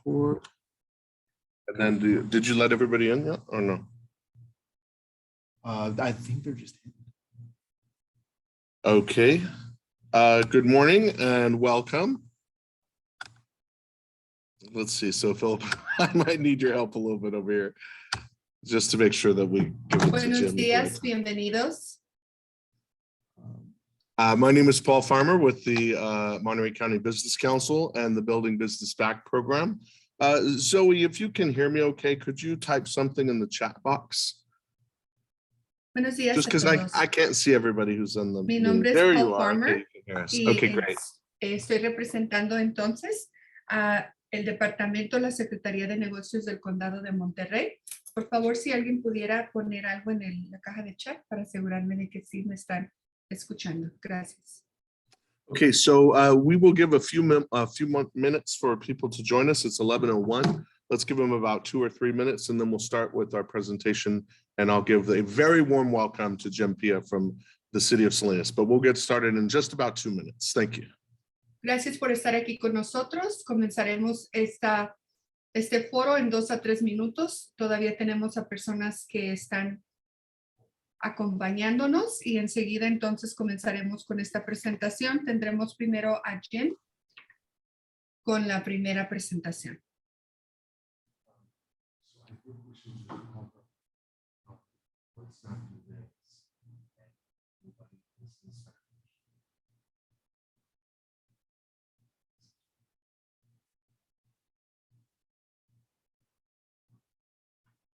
record. And then did you let everybody in yet or no? I think they're just in. Okay. Good morning and welcome. Let's see. So Philip, I might need your help a little bit over here just to make sure that we give it to Buenos Jim. días, bienvenidos. My name is Paul Farmer with the Monterey County Business Council and the Building Business Back program. Zoe, if you can hear me okay, could you type something in the chat box? Buenos días Just a because todos. I can't see everybody who's on the Mi meeting. nombre es There Paul you are. Farmer, Okay, you can hear us. y Okay, great. estoy representando entonces a el departamento, la Secretaría de Negocios del Condado de Monterrey. Por favor, si alguien pudiera poner algo en la caja de chat para asegurarme de que sí me están escuchando. Gracias. Okay, so we will give a few minutes for people to join us. It's 11:01. Let's give them about 2 or 3 minutes, and then we'll start with our presentation. And I'll give a very warm welcome to Jim Pia from the city of Salinas. But we'll get started in just about 2 minutes. Thank you. Gracias por estar aquí con nosotros. Comenzaremos este foro en 2 a 3 minutos. Todavía tenemos a personas que están acompañándonos y enseguida entonces comenzaremos con esta presentación. Tendremos primero a Jim con la primera presentación.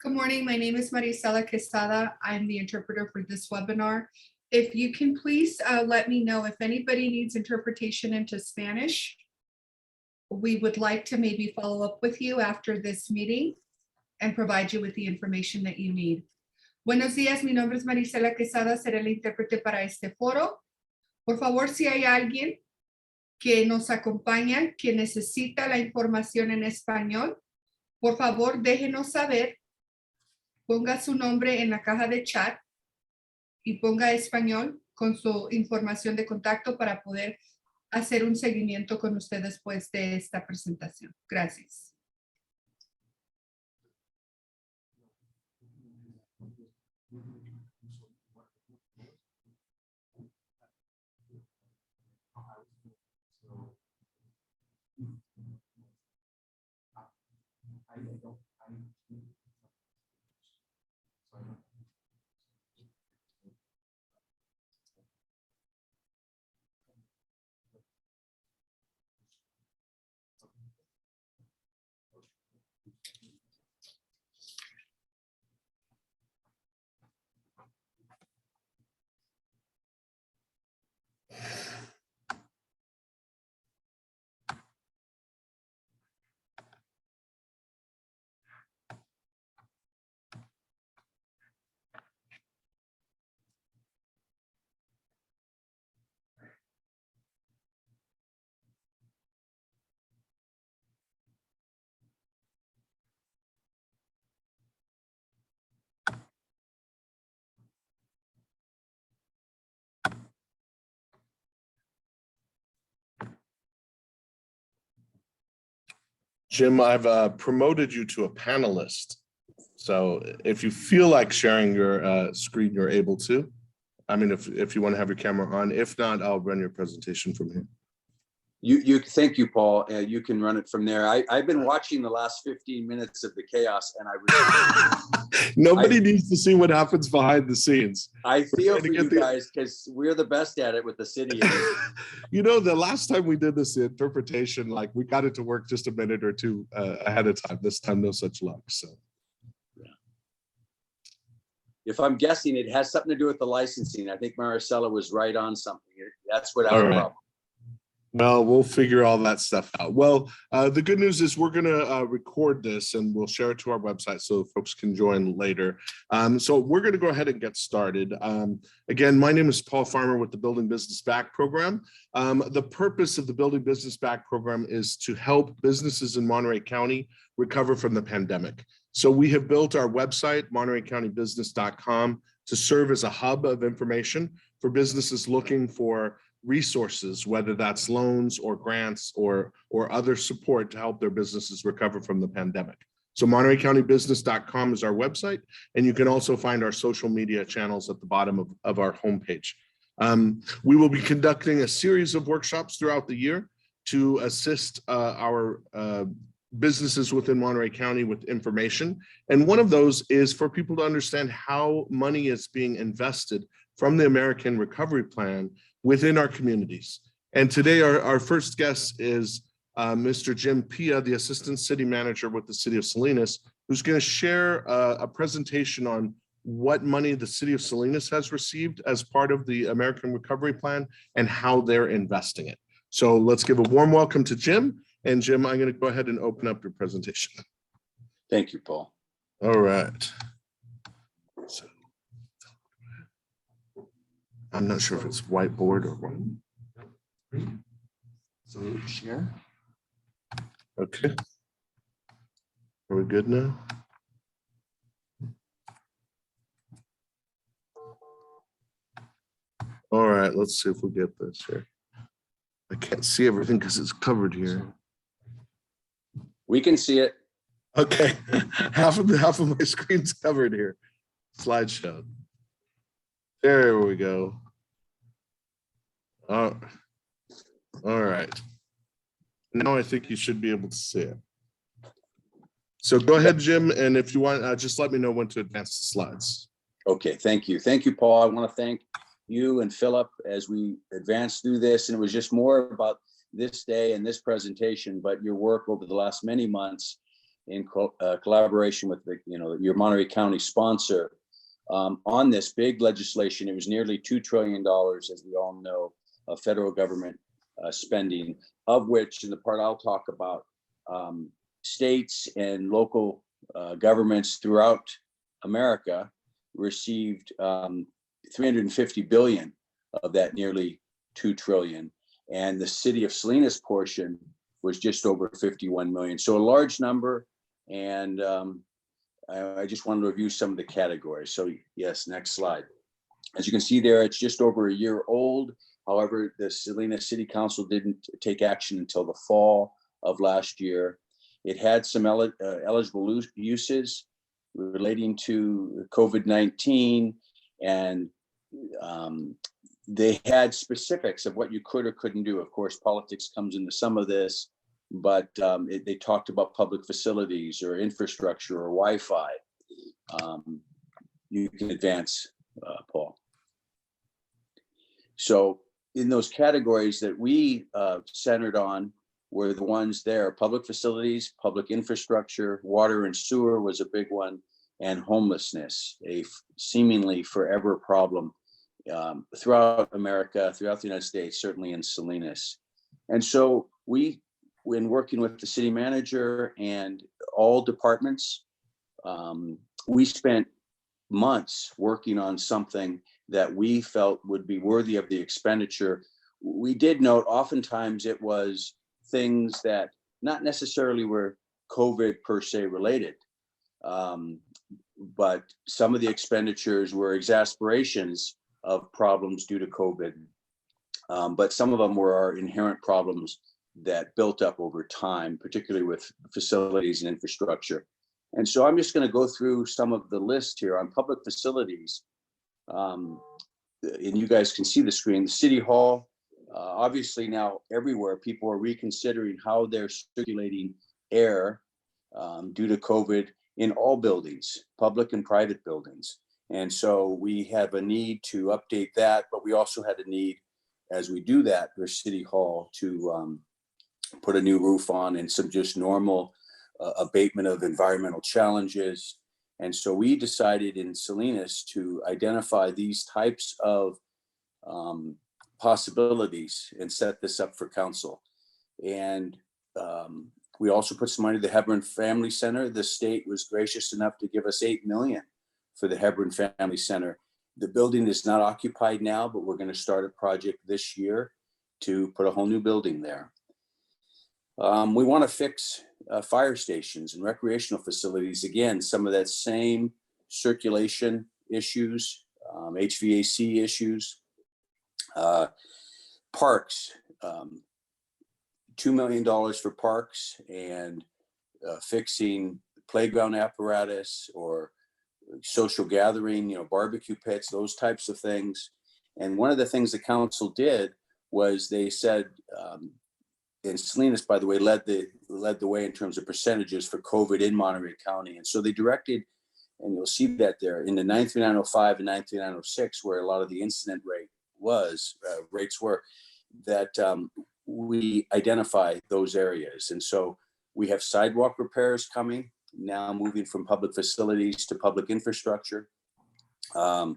Good morning, my name is Marisela Quesada. I'm the interpreter for this webinar. If you can please let me know if anybody needs interpretation into Spanish. We would like to maybe follow up with you after this meeting and provide you with the information that you need. Buenos días, mi nombre es Marisela Quesada, seré la intérprete para este foro. Por favor, si hay alguien que nos acompaña, que necesita la información en español, por favor, déjenos saber. Ponga su nombre en la caja de chat y ponga español con su información de contacto para poder hacer un seguimiento con usted después de esta presentación. Gracias. Jim, I've promoted you to a panelist. So if you feel like sharing your screen, you're able to. I mean, if you want to have your camera on. If not, I'll run your presentation from here. Thank you, Paul. You can run it from there. I've been watching the last 15 minutes of the chaos, and Nobody needs to see what happens behind the scenes. I feel for you guys because we're the best at it with the city. You know, the last time we did this interpretation, like we got it to work just a minute or two ahead of time. This time, no such luck. So, yeah. If I'm guessing, it has something to do with the licensing. I think Marisela was right on something. That's what I problem. Well, we'll figure all that stuff out. Well, the good news is we're going to record this and we'll share it to our website so folks can join later. So we're going to go ahead and get started. Again, my name is Paul Farmer with the Building Business Back program. The purpose of the Building Business Back program is to help businesses in Monterey County recover from the pandemic. So we have built our website, montereycountybusiness.com, to serve as a hub of information for businesses looking for resources, whether that's loans or grants or other support to help their businesses recover from the pandemic. So MontereyCountyBusiness.com is our website, and you can also find our social media channels at the bottom of our homepage. We will be conducting a series of workshops throughout the year to assist our businesses within Monterey County with information. And one of those is for people to understand how money is being invested from the American Recovery Plan within our communities. And today our first guest is Mr. Jim Pia, the Assistant City Manager with the City of Salinas, who's going to share a presentation on what money the City of Salinas has received as part of the American Recovery Plan and how they're investing it. So let's give a warm welcome to Jim. And Jim, I'm going to go ahead and open up your presentation. Thank you, Paul. All right. So, I'm not sure if it's whiteboard or what. So share. Okay. Are we good now? All right, let's see if we get this here. I can't see everything because it's covered here. We can see it. Okay, half of my screen's covered here. Slideshow. There we go. All right. Now I think you should be able to see it. So go ahead, Jim, and if you want, just let me know when to advance the slides. Okay, thank you. Thank you, Paul. I want to thank you and Philip as we advance through this. And it was just more about this day and this presentation, but your work over the last many months in collaboration with your Monterey County sponsor on this big legislation. It was nearly $2 trillion, as we all know, of federal government spending, of which, in the part I'll talk about, states and local governments throughout America received 350 billion of that nearly 2 trillion. And the City of Salinas portion was just over 51 million. So a large number. And I just wanted to review some of the categories. So yes, next slide. As you can see there, it's just over a year old. However, the Salinas City Council didn't take action until the fall of last year. It had some eligible uses relating to COVID-19, and they had specifics of what you could or couldn't do. Of course, politics comes into some of this, but they talked about public facilities or infrastructure or Wi-Fi. You can advance, Paul. So in those categories that we centered on were the ones there: public facilities, public infrastructure, water and sewer was a big one, and homelessness, a seemingly forever problem throughout America, throughout the United States, certainly in Salinas. And so we, when working with the city manager and all departments, we spent months working on something that we felt would be worthy of the expenditure. We did note oftentimes it was things that not necessarily were COVID per se related, but some of the expenditures were exasperations of problems due to COVID. But some of them were our inherent problems that built up over time, particularly with facilities and infrastructure. And so I'm just going to go through some of the list here on public facilities. And you guys can see the screen. The City Hall, obviously now everywhere, people are reconsidering how they're circulating air due to COVID in all buildings, public and private buildings. And so we have a need to update that, but we also had a need, as we do that, for City Hall to put a new roof on and some just normal abatement of environmental challenges. And so we decided in Salinas to identify these types of possibilities and set this up for council. And we also put some money to the Hebron Family Center. The state was gracious enough to give us $8 million for the Hebron Family Center. The building is not occupied now, but we're going to start a project this year to put a whole new building there. We want to fix fire stations and recreational facilities. Again, some of that same circulation issues, HVAC issues. parks, $2 million for parks and fixing playground apparatus or social gathering, barbecue pits, those types of things. And one of the things the council did was they said, and Salinas, by the way, led the way in terms of percentages for COVID in Monterey County. And so they directed, and you'll see that there in the 93905 and 93906, where a lot of the incident rates were, that we identify those areas. And so we have sidewalk repairs coming now, moving from public facilities to public infrastructure. $6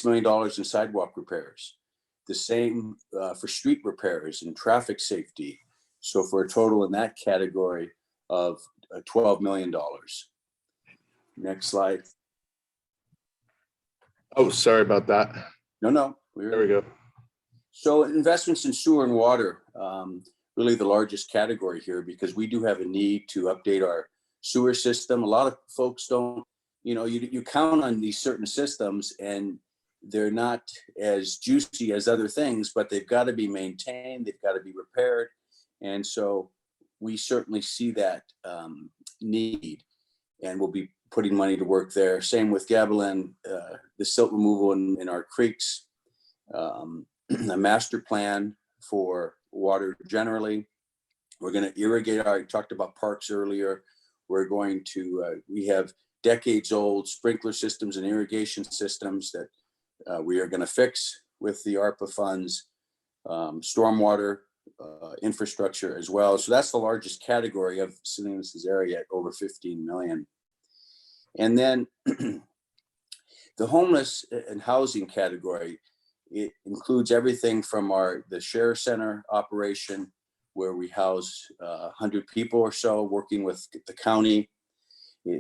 million in sidewalk repairs. The same for street repairs and traffic safety. So for a total in that category of $12 million. Next slide. Oh, sorry about that. No. There we go. So investments in sewer and water, really the largest category here, because we do have a need to update our sewer system. A lot of folks don't, you count on these certain systems and they're not as juicy as other things, but they've got to be maintained, they've got to be repaired. And so we certainly see that need, and we'll be putting money to work there. Same with Gavilan, the silt removal in our creeks, a master plan for water generally. We're going to irrigate I talked about parks earlier. We're going to, we have decades old sprinkler systems and irrigation systems that we are going to fix with the ARPA funds, stormwater infrastructure as well. So that's the largest category of Salinas' area at over 15 million. And then the homeless and housing category, it includes everything from the Share Center operation, where we house 100 people or so working with the county,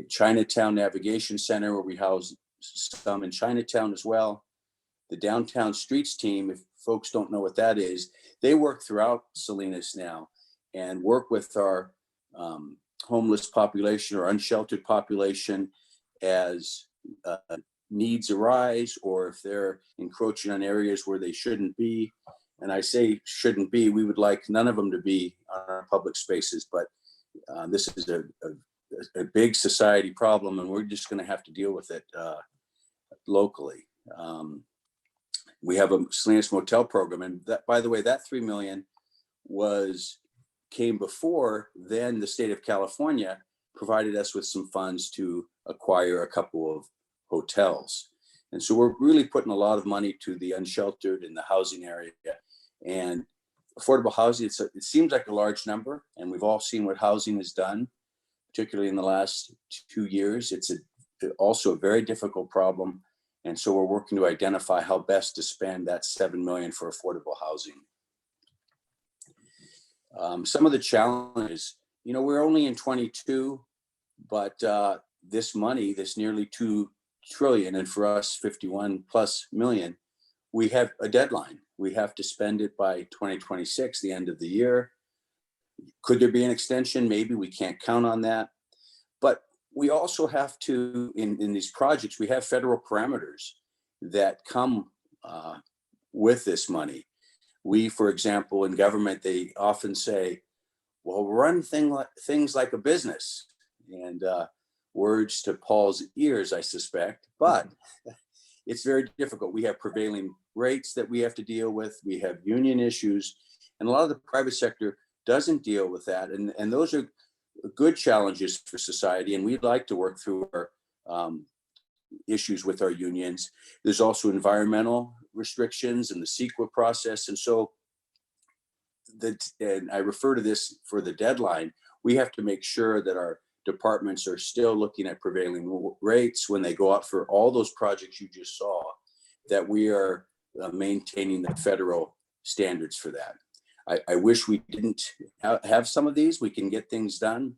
Chinatown Navigation Center, where we house some in Chinatown as well. The Downtown Streets team, if folks don't know what that is, they work throughout Salinas now and work with our homeless population or unsheltered population as needs arise, or if they're encroaching on areas where they shouldn't be. And I say shouldn't be, we would like none of them to be on our public spaces, but this is a big society problem, and we're just going to have to deal with it locally. We have a Salinas Motel program, and that, by the way, that 3 million came before then. The state of California provided us with some funds to acquire a couple of hotels. And so we're really putting a lot of money to the unsheltered in the housing area. And affordable housing, it seems like a large number, and we've all seen what housing has done, particularly in the last 2 years. It's also a very difficult problem. And so we're working to identify how best to spend that 7 million for affordable housing. Some of the challenges, we're only in 22, but this money, this nearly 2 trillion, and for us 51 plus million, we have a deadline. We have to spend it by 2026, the end of the year. Could there be an extension? Maybe. We can't count on that. But we also have to, in these projects, we have federal parameters that come with this money. We, for example, in government, they often say, well, run things like a business. And words to Paul's ears, I suspect, but it's very difficult. We have prevailing rates that we have to deal with. We have union issues, and a lot of the private sector doesn't deal with that. And those are good challenges for society. And we'd like to work through our issues with our unions. There's also environmental restrictions and the CEQA process. And so and I refer to this for the deadline, we have to make sure that our departments are still looking at prevailing rates when they go out for all those projects you just saw, that we are maintaining the federal standards for that. I wish we didn't have some of these. We can get things done,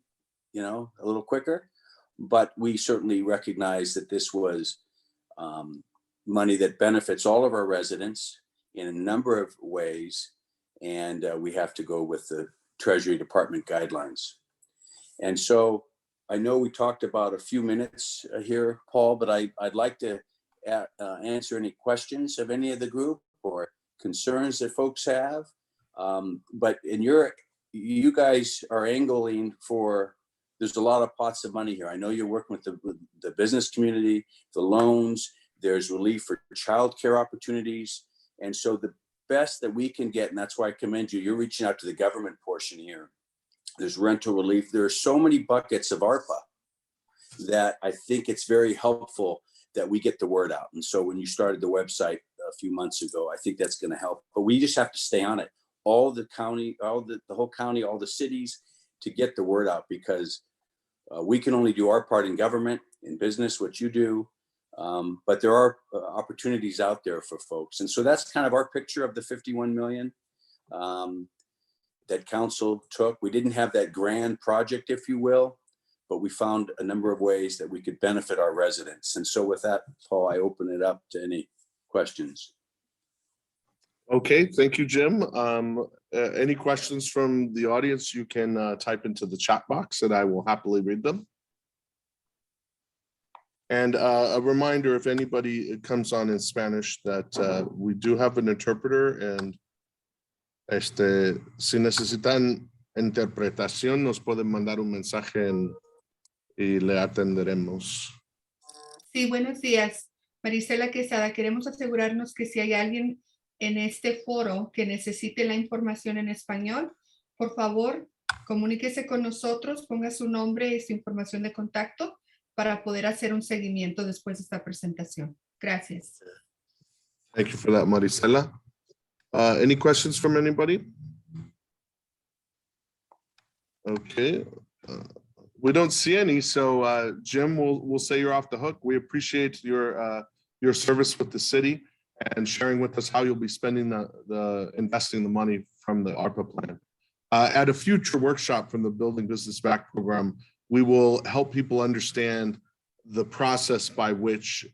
a little quicker, but we certainly recognize that this was money that benefits all of our residents in a number of ways, and we have to go with the Treasury Department guidelines. And so I know we talked about a few minutes here, Paul, but I'd like to answer any questions of any of the group, or concerns that folks have. But you guys are angling for, there's a lot of pots of money here. I know you're working with the business community, the loans, there's relief for childcare opportunities. And so the best that we can get, and that's why I commend you, you're reaching out to the government portion here. There's rental relief. There are so many buckets of ARPA that I think it's very helpful that we get the word out. And so when you started the website a few months ago, I think that's going to help. But we just have to stay on it. All the county, the whole county, all the cities, to get the word out, because we can only do our part in government, in business, what you do. But there are opportunities out there for folks. And so that's kind of our picture of the 51 million that council took. We didn't have that grand project, if you will, but we found a number of ways that we could benefit our residents. And so with that, Paul, I open it up to any questions. Okay, thank you, Jim. Any questions from the audience, you can type into the chat box and I will happily read them. And a reminder, if anybody comes on in Spanish, that we do have an interpreter, and si necesitan interpretación, nos pueden mandar un mensaje y le atenderemos. Sí, buenos días. Marisela Quesada, queremos asegurarnos que si hay alguien en este foro que necesite la información en español, por favor, comuníquese con nosotros, ponga su nombre y su información de contacto para poder hacer un seguimiento después de esta presentación. Gracias. Thank you for that, Marisela. Any questions from anybody? Okay. We don't see any, so Jim, we'll say you're off the hook. We appreciate your service with the city and sharing with us how you'll be spending investing the money from the ARPA plan. At a future workshop from the Building Business Back program, we will help people understand the process by which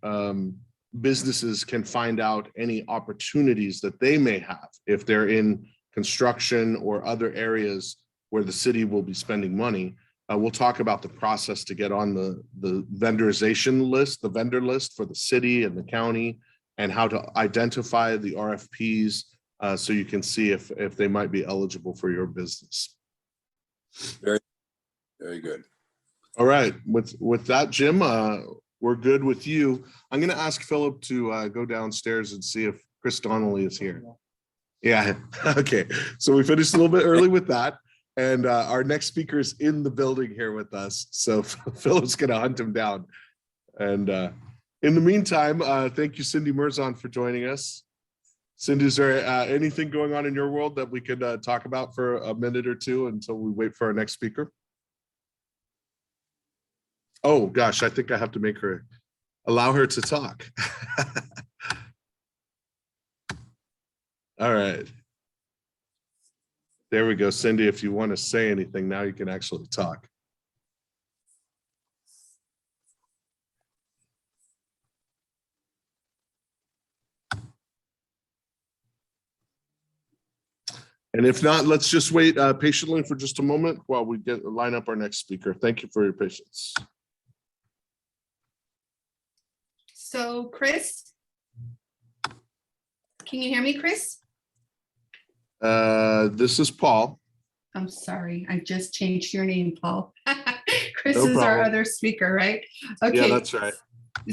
businesses can find out any opportunities that they may have if they're in construction or other areas where the city will be spending money. We'll talk about the process to get on the vendorization list, the vendor list for the city and the county, and how to identify the RFPs so you can see if they might be eligible for your business. Very, very good. All right, with that, Jim, we're good with you. I'm going to ask Philip to go downstairs and see if Chris Donnelly is here. Yeah, okay. So we finished a little bit early with that. And our next speaker is in the building here with us. So Philip's going to hunt him down. And in the meantime, thank you, Cindy Mirzon, for joining us. Cindy, is there anything going on in your world that we could talk about for a minute or two until we wait for our next speaker? Oh, gosh, I think I have to allow her to talk. All right. There we go, Cindy. If you want to say anything, now you can actually talk. And if not, let's just wait patiently for just a moment while we line up our next speaker. Thank you for your patience. So, Chris, can you hear me, Chris? This is Paul. I'm sorry, I just changed your name, Paul. Chris No is our problem. other speaker, right? Okay. Yeah, that's right.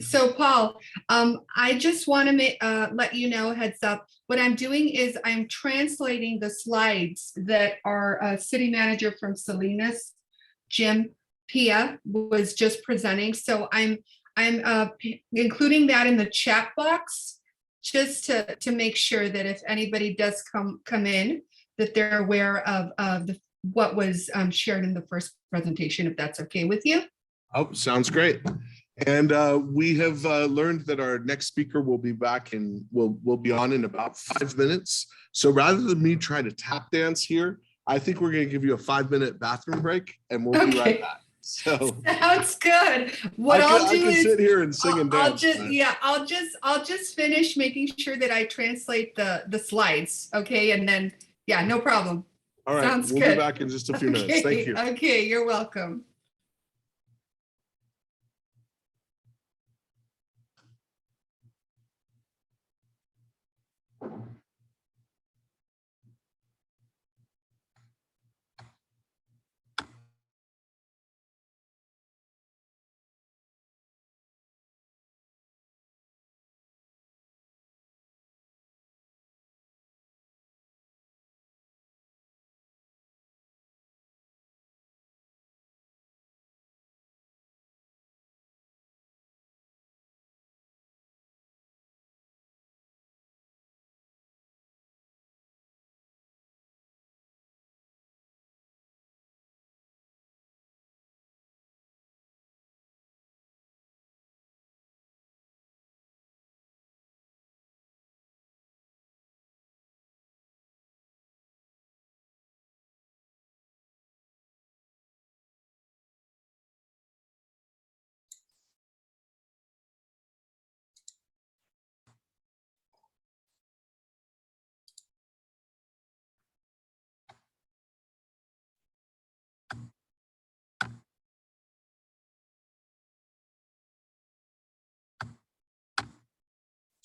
So Paul, I just want to let you know, heads up, what I'm doing is I'm translating the slides that our city manager from Salinas, Jim Pia, was just presenting. So I'm including that in the chat box just to make sure that if anybody does come in, that they're aware of what was shared in the first presentation, if that's okay with you. Oh, sounds great. And we have learned that our next speaker will be back and will be on in about 5 minutes. So rather than me try to tap dance here, I think we're going to give you a 5-minute bathroom break and we'll be right back. So sounds good. What I I'll do can is sit here and sing and dance. I'll just finish making sure that I translate the slides. Okay. And then, yeah, no problem. All right. Sounds We'll good. be back in just a few minutes. Thank you. Okay. You're welcome.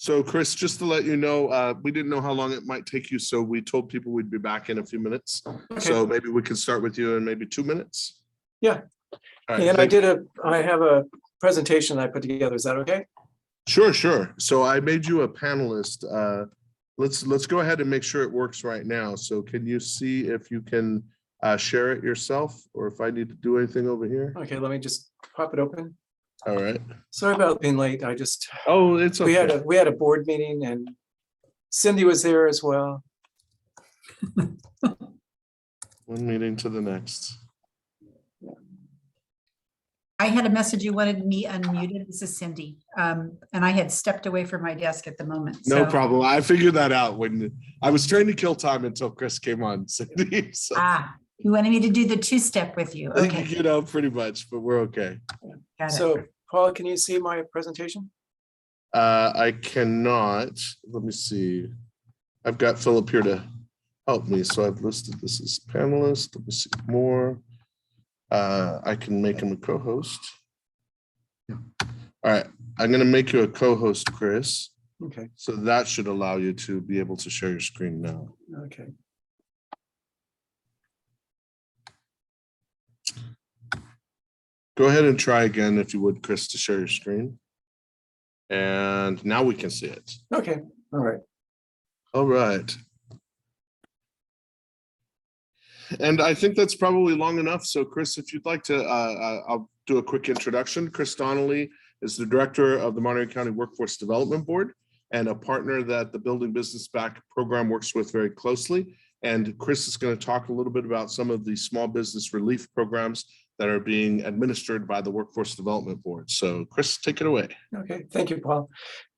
So Chris, just to let you know, we didn't know how long it might take you, so we told people we'd be back in a few minutes. So maybe we could start with you in maybe 2 minutes. Yeah. All right, And thank- I have a presentation I put together. Is that okay? Sure. So I made you a panelist. Let's go ahead and make sure it works right now. So can you see if you can share it yourself, or if I need to do anything over here? Okay, let me just pop it open. All right. Sorry about being late. Oh, it's We okay. had a board meeting and Cindy was there as well. One meeting to the next. I had a message you wanted me unmuted. This is Cindy. And I had stepped away from my desk at the moment. No so- problem. I figured that out when I was trying to kill time until Chris came on, Cindy. So, You wanted me to do the two-step with you. Okay, you know, pretty much, but we're okay. got it. So Paula, can you see my presentation? I cannot. Let me see. I've got Philip here to help me. So I've listed this as panelist. Let me see more. I can make him a co-host. Yeah. All right. I'm going to make you a co-host, Chris. Okay, So that should allow you to be able to share your screen now. okay. Go ahead and try again, if you would, Chris, to share your screen. And now we can see it. Okay, all right. All right. And I think that's probably long enough. So Chris, if you'd like to, I'll do a quick introduction. Chris Donnelly is the director of the Monterey County Workforce Development Board and a partner that the Building Business Back program works with very closely. And Chris is going to talk a little bit about some of the small business relief programs that are being administered by the Workforce Development Board. So Chris, take it away. Okay, thank you, Paul.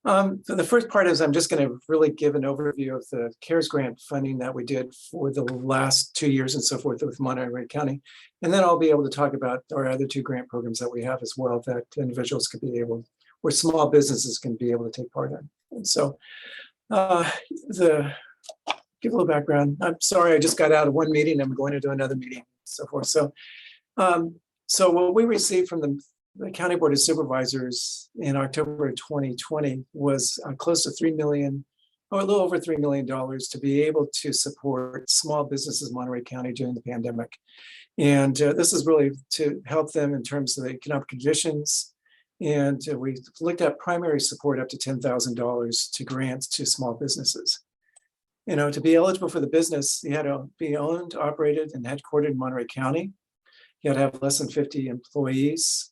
So the first part is I'm just going to really give an overview of the CARES grant funding that we did for the last 2 years and so forth with Monterey County. And then I'll be able to talk about our other 2 grant programs that we have as well that individuals could be able, where small businesses can be able to take part in. And so give a little background. I'm sorry, I just got out of one meeting. I'm going into another meeting, and so forth. So what we received from the County Board of Supervisors in October of 2020 was close to $3 million, or a little over $3 million to be able to support small businesses in Monterey County during the pandemic. And this is really to help them in terms of the economic conditions. And we looked at primary support up to $10,000 to grants to small businesses. You know, to be eligible for the business, you had to be owned, operated, and headquartered in Monterey County. You had to have less than 50 employees.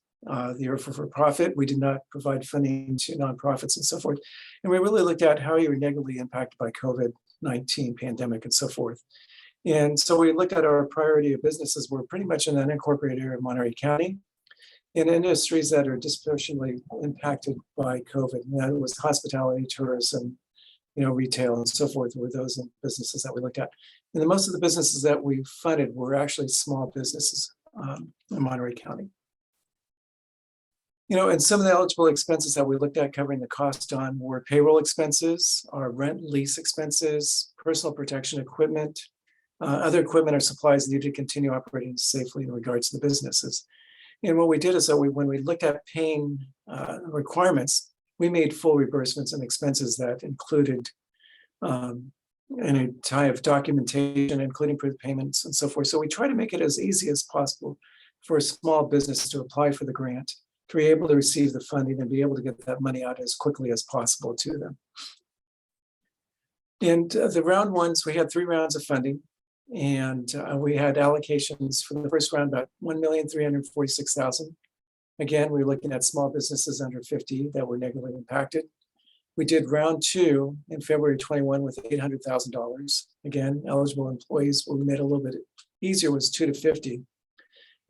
You're for profit. We did not provide funding to nonprofits and so forth. And we really looked at how you were negatively impacted by COVID-19 pandemic and so forth. And so we looked at our priority of businesses were pretty much in an unincorporated area of Monterey County in industries that are disproportionately impacted by COVID. And that was hospitality, tourism, retail and so forth were those businesses that we looked at. And most of the businesses that we funded were actually small businesses in Monterey County. And some of the eligible expenses that we looked at covering the cost on were payroll expenses, our rent, lease expenses, personal protection equipment, other equipment or supplies needed to continue operating safely in regards to the businesses. And what we did is that when we looked at paying requirements, we made full reimbursements and expenses that included any type of documentation, including proof payments and so forth. So we try to make it as easy as possible for a small business to apply for the grant, to be able to receive the funding and be able to get that money out as quickly as possible to them. And the round ones, we had 3 rounds of funding, and we had allocations for the first round about $1,346,000. Again, we were looking at small businesses under 50 that were negatively impacted. We did round 2 in February 21 with $800,000. Again, eligible employees, what we made a little bit easier was 2 to 50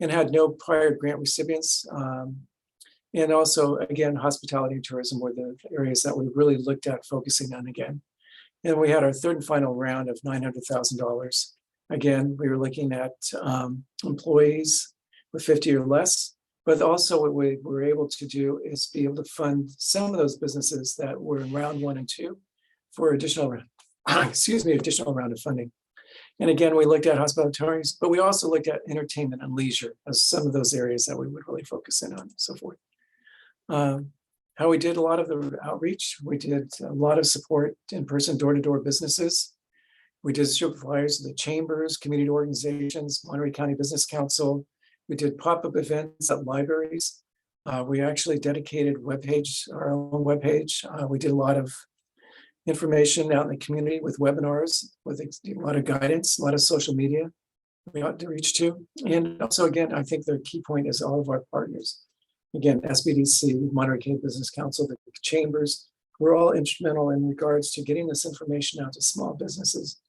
and had no prior grant recipients. And also, again, hospitality and tourism were the areas that we really looked at focusing on again. And we had our third and final round of $900,000. Again, we were looking at employees with 50 or less. But also what we were able to do is be able to fund some of those businesses that were in round 1 and 2 for additional round of funding. And again, we looked at hospitality, but we also looked at entertainment and leisure as some of those areas that we would really focus in on and so forth. How we did a lot of the outreach, we did a lot of support in person, door-to-door businesses. We did flyers to the chambers, community organizations, Monterey County Business Council. We did pop-up events at libraries. We actually dedicated our own webpage. We did a lot of information out in the community with webinars, with a lot of guidance, a lot of social media we ought to reach to. And also, again, I think the key point is all of our partners. Again, SBDC, Monterey County Business Council, the chambers, we're all instrumental in regards to getting this information out to small businesses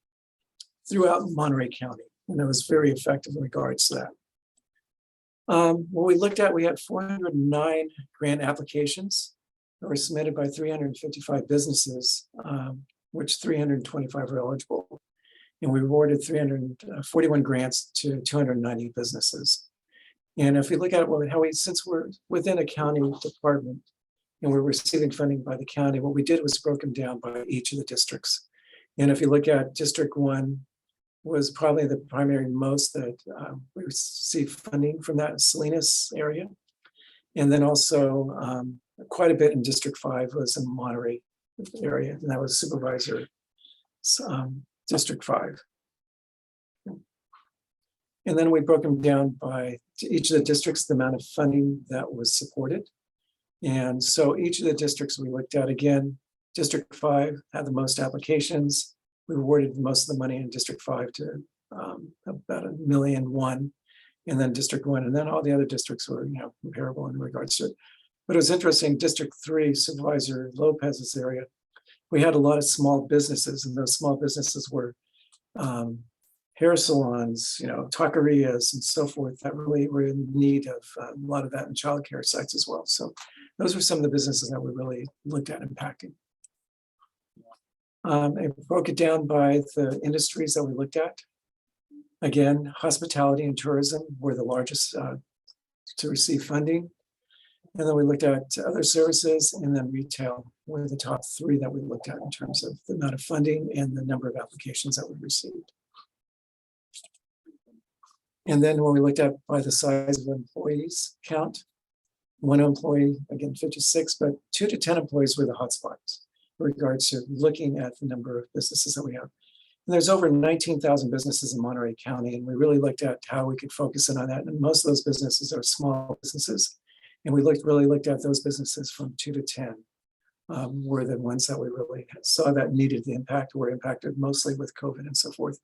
throughout Monterey County. And it was very effective in regards to that. What we looked at, we had 409 grant applications that were submitted by 355 businesses, which 325 were eligible. And we awarded 341 grants to 290 businesses. And if we look at it, since we're within a county department and we're receiving funding by the county, what we did was broke them down by each of the districts. And if you look at District 1, was probably the primary most that we received funding from that Salinas area. And then also quite a bit in District 5 was in Monterey area, and that was Supervisor District 5. And then we broke them down by each of the districts, the amount of funding that was supported. And so each of the districts we looked at, again, District 5 had the most applications. We awarded most of the money in District 5 to about $1.1 million, and then District 1, and then all the other districts were, comparable in regards to it. But it was interesting, District 3, Supervisor Lopez's area, we had a lot of small businesses, and those small businesses were hair salons, taquerias and so forth that really were in need of a lot of that in childcare sites as well. So those were some of the businesses that we really looked at impacting. I broke it down by the industries that we looked at. Again, hospitality and tourism were the largest to receive funding. And then we looked at other services, and then retail were the top 3 that we looked at in terms of the amount of funding and the number of applications that we received. And then when we looked at by the size of employees count, 1 employee, again, 56, but 2 to 10 employees were the hotspots in regards to looking at the number of businesses that we have. And there's over 19,000 businesses in Monterey County, and we really looked at how we could focus in on that. And most of those businesses are small businesses. And we really looked at those businesses from 2 to 10 were the ones that we really saw that needed the impact, were impacted mostly with COVID and so forth.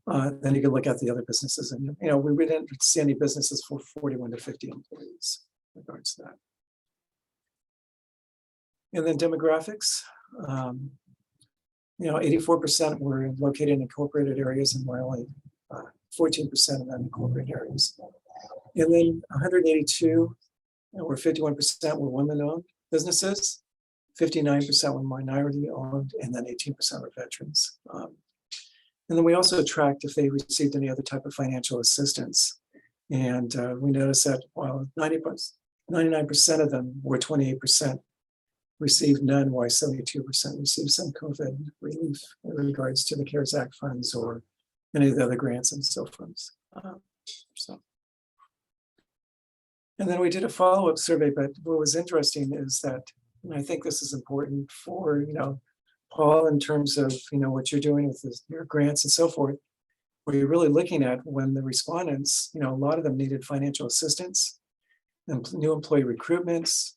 Then you can look at the other businesses, and we didn't see any businesses for 41 to 50 employees in regards to that. And then demographics, 84% were located in incorporated areas, and we're only 14% of them incorporated areas. And then 182, or 51% were women-owned businesses, 59% were minority-owned, and then 18% were veterans. And then we also tracked if they received any other type of financial assistance. And we noticed that while 99% of them were 28% received none, while 72% received some COVID relief in regards to the CARES Act funds or any of the other grants and so forth. And then we did a follow-up survey, but what was interesting is that, and I think this is important for, Paul, in terms of, what you're doing with your grants and so forth, where you're really looking at when the respondents, a lot of them needed financial assistance, and new employee recruitments,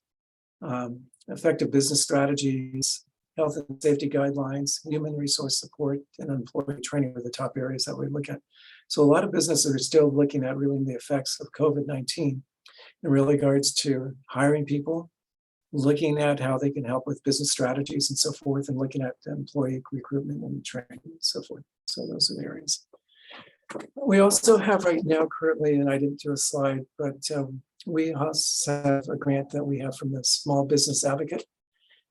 effective business strategies, health and safety guidelines, human resource support, and employee training were the top areas that we look at. So a lot of businesses are still looking at really the effects of COVID-19 in regards to hiring people, looking at how they can help with business strategies and so forth, and looking at employee recruitment and training and so forth. So those are the areas. We also have right now currently, and I didn't do a slide, but we also have a grant that we have from the Small Business Advocate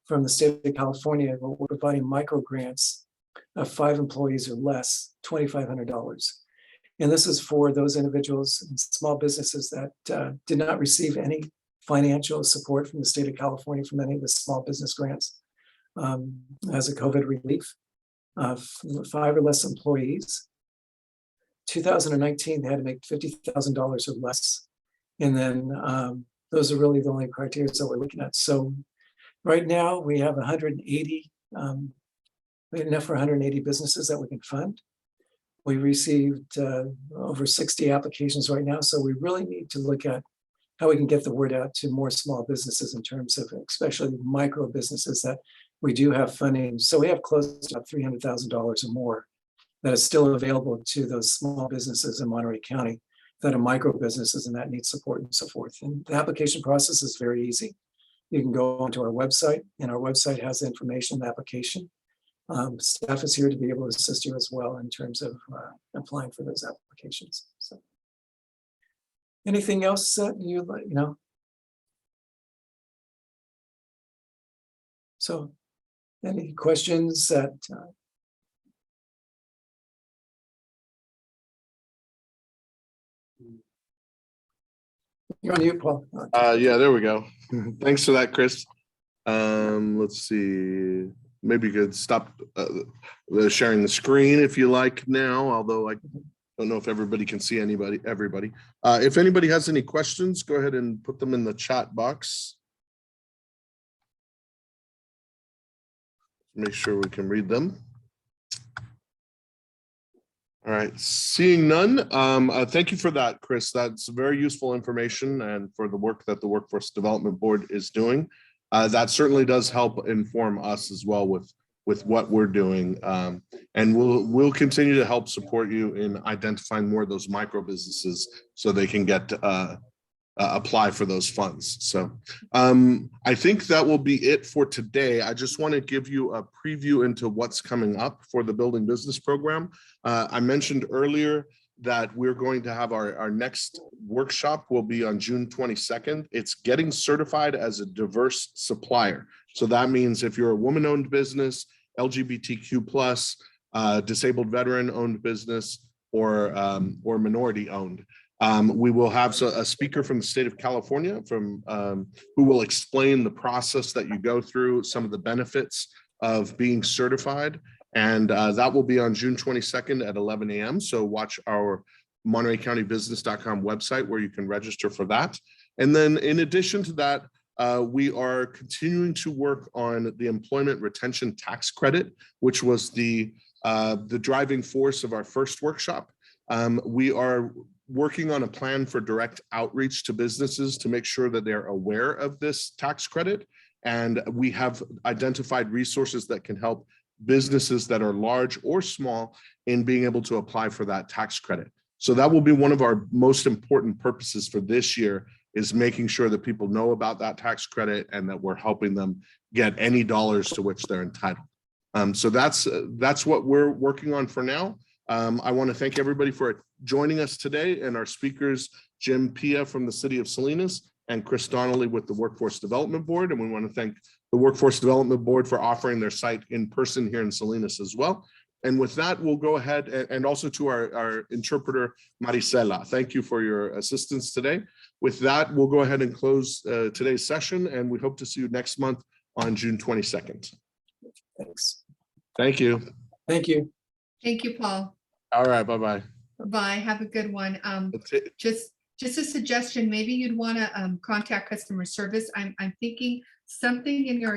from the state of California, where we're providing micro grants of 5 employees or less, $2,500. And this is for those individuals and small businesses that did not receive any financial support from the state of California from any of the small business grants as a COVID relief. 5 or less employees. 2019, they had to make $50,000 or less. And then those are really the only criteria that we're looking at. So Right now, we have 180, we have enough for 180 businesses that we can fund. We received over 60 applications right now, so we really need to look at how we can get the word out to more small businesses in terms of especially micro businesses that we do have funding. So we have close to about $300,000 or more that is still available to those small businesses in Monterey County that are micro businesses and that need support and so forth. And the application process is very easy. You can go onto our website, and our website has the information on the application. Staff is here to be able to assist you as well in terms of applying for those applications. So, anything else that you like, So, any questions that? You're on mute, Paul. Yeah, there we go. Thanks for that, Chris. Let's see. Maybe you could stop sharing the screen if you like now, although I don't know if everybody can see everybody. If anybody has any questions, go ahead and put them in the chat box. Make sure we can read them. All right, seeing none, thank you for that, Chris. That's very useful information and for the work that the Workforce Development Board is doing. That certainly does help inform us as well with what we're doing. And we'll continue to help support you in identifying more of those micro businesses so they can get apply for those funds. So I think that will be it for today. I just want to give you a preview into what's coming up for the Building Business Program. I mentioned earlier that we're going to have our next workshop will be on June 22nd. It's getting certified as a diverse supplier. So that means if you're a woman-owned business, LGBTQ+, disabled veteran-owned business, or minority-owned. We will have a speaker from the state of California who will explain the process that you go through, some of the benefits of being certified. And that will be on June 22nd at 11 a.m. So watch our MontereyCountyBusiness.com website where you can register for that. And then in addition to that, we are continuing to work on the Employment Retention Tax Credit, which was the driving force of our first workshop. We are working on a plan for direct outreach to businesses to make sure that they're aware of this tax credit. And we have identified resources that can help businesses that are large or small in being able to apply for that tax credit. So that will be one of our most important purposes for this year, is making sure that people know about that tax credit and that we're helping them get any dollars to which they're entitled. So that's what we're working on for now. I want to thank everybody for joining us today, and our speakers, Jim Pia from the City of Salinas and Chris Donnelly with the Workforce Development Board. And we want to thank the Workforce Development Board for offering their site in person here in Salinas as well. And with that, we'll go ahead and also to our interpreter, Maricela. Thank you for your assistance today. With that, we'll go ahead and close today's session, and we hope to see you next month on June 22nd. Thanks. Thank you. Thank you. Thank you, Paul. All right, bye-bye. Bye. Have a good one. Just a suggestion, maybe you'd want to contact customer service. I'm thinking something in your